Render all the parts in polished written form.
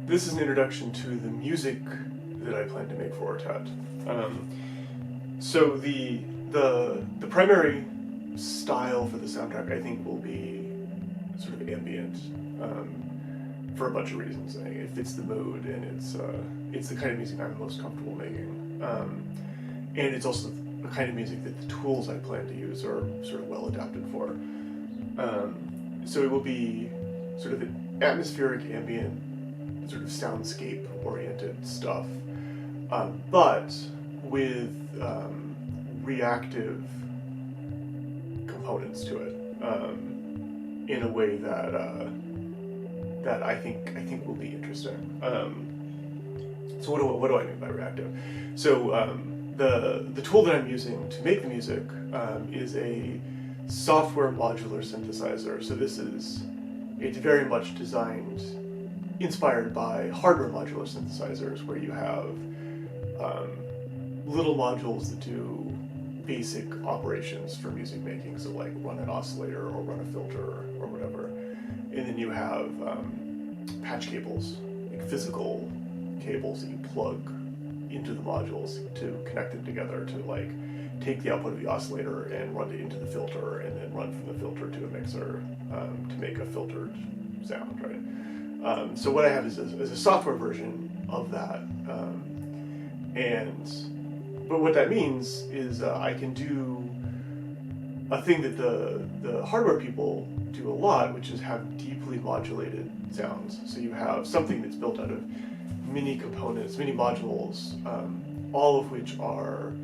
This is an introduction to the music that I plan to make for Ortet. So the primary style for the soundtrack, I think, will be sort of ambient, for a bunch of reasons. It fits the mood, and it's the kind of music I'm most comfortable making, and it's also the kind of music that the tools I plan to use are sort of well adapted for. So it will be sort of an atmospheric, ambient, sort of soundscape-oriented stuff, but with reactive components to it, in a way that I think will be interesting. So what do I mean by reactive? So the tool that I'm using to make the music is a software modular synthesizer. So it's very much inspired by hardware modular synthesizers, where you have little modules that do basic operations for music making, so like run an oscillator or run a filter or whatever. And then you have patch cables, like physical cables that you plug into the modules to connect them together to like take the output of the oscillator and run it into the filter, and then run from the filter to a mixer to make a filtered sound, right? So what I have is a software version of that, but what that means is I can do a thing that the hardware people do a lot, which is have deeply modulated sounds. So you have something that's built out of many components, many modules, all of which are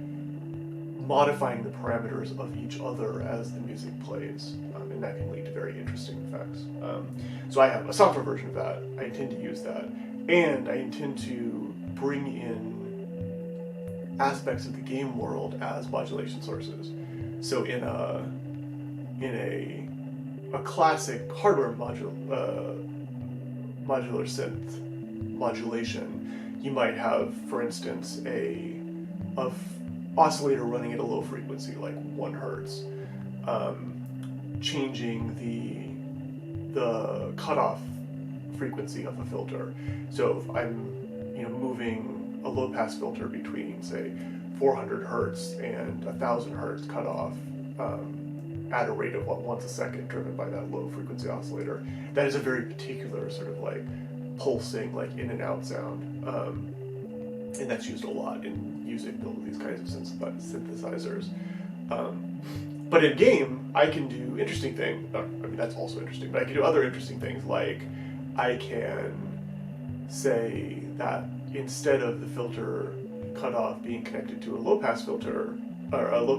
modifying the parameters of each other as the music plays, and that can lead to very interesting effects. So I have a software version of that. I intend to use that, and I intend to bring in aspects of the game world as modulation sources. So in a classic hardware modular synth modulation, you might have, for instance, a oscillator running at a low frequency, like 1 hertz, changing the cutoff frequency of a filter. So if I'm moving a low pass filter between, say, 400 hertz and 1000 hertz cutoff at a rate of once a second, driven by that low frequency oscillator, that is a very particular sort of like pulsing, like in and out sound, and that's used a lot in music built with these kinds of synthesizers. But in game, I can do interesting things. I mean, that's also interesting, but I can do other interesting things, like I can say that instead of the filter cutoff being connected to a low pass filter, or a low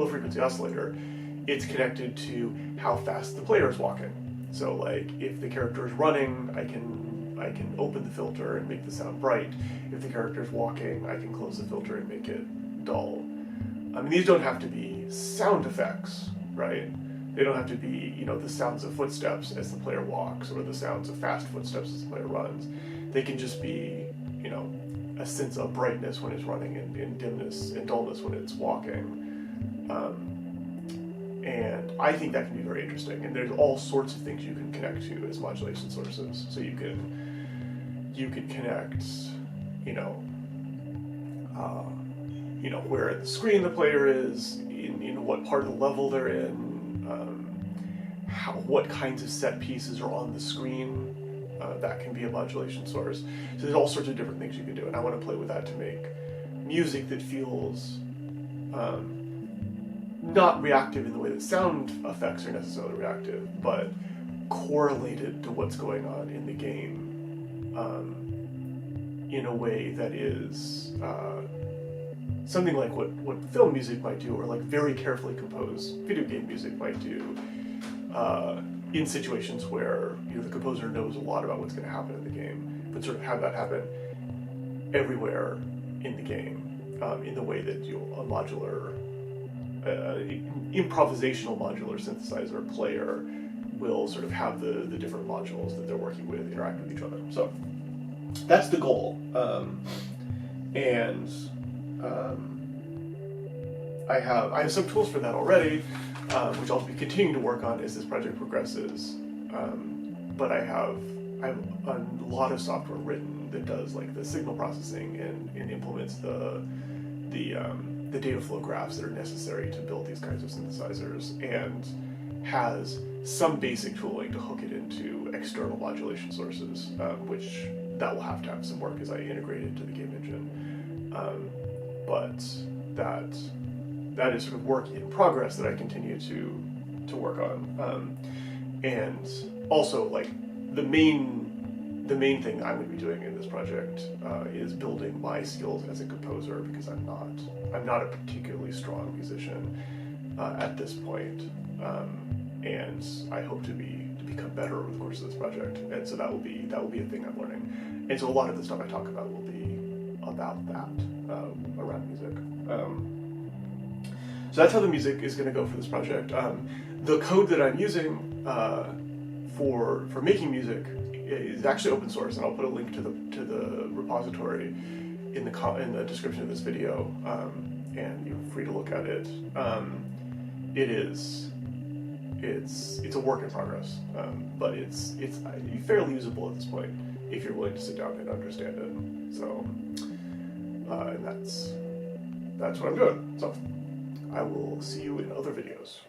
frequency oscillator, it's connected to how fast the player is walking. So like if the character is running, I can open the filter and make the sound bright. If the character is walking, I can close the filter and make it dull. I mean, these don't have to be sound effects, right? They don't have to be, the sounds of footsteps as the player walks, or the sounds of fast footsteps as the player runs. They can just be, a sense of brightness when it's running, and dimness and dullness when it's walking. And I think that can be very interesting. And there's all sorts of things you can connect to as modulation sources. So you could connect, where at the screen the player is, in what part of the level they're in, what kinds of set pieces are on the screen. That can be a modulation source. So there's all sorts of different things you can do, and I want to play with that to make music that feels not reactive in the way that sound effects are necessarily reactive, but correlated to what's going on in the game, in a way that is something like what film music might do, or like very carefully composed video game music might do, in situations where the composer knows a lot about what's going to happen in the game, but sort of have that happen everywhere in the game, in the way that a modular, improvisational modular synthesizer player will sort of have the different modules that they're working with interact with each other. So that's the goal, and I have some tools for that already, which I'll be continuing to work on as this project progresses. But I have I have a lot of software written that does like the signal processing and implements the data flow graphs that are necessary to build these kinds of synthesizers, and has some basic tooling to hook it into external modulation sources, which that will have to have some work as I integrate it into the game engine. But that is sort of work in progress that I continue to work on. And also, like, the main thing that I'm going to be doing in this project is building my skills as a composer, because I'm not a particularly strong musician at this point, and I hope to become better over the course of this project. And so that will be a thing I'm learning. And so a lot of the stuff I talk about will be about that, around music. So that's how the music is going to go for this project. The code that I'm using for making music is actually open source, and I'll put a link to the repository in the description of this video, and you're free to look at it. It's a work in progress, but it's fairly usable at this point if you're willing to sit down and understand it. So, and that's what I'm doing. So, I will see you in other videos.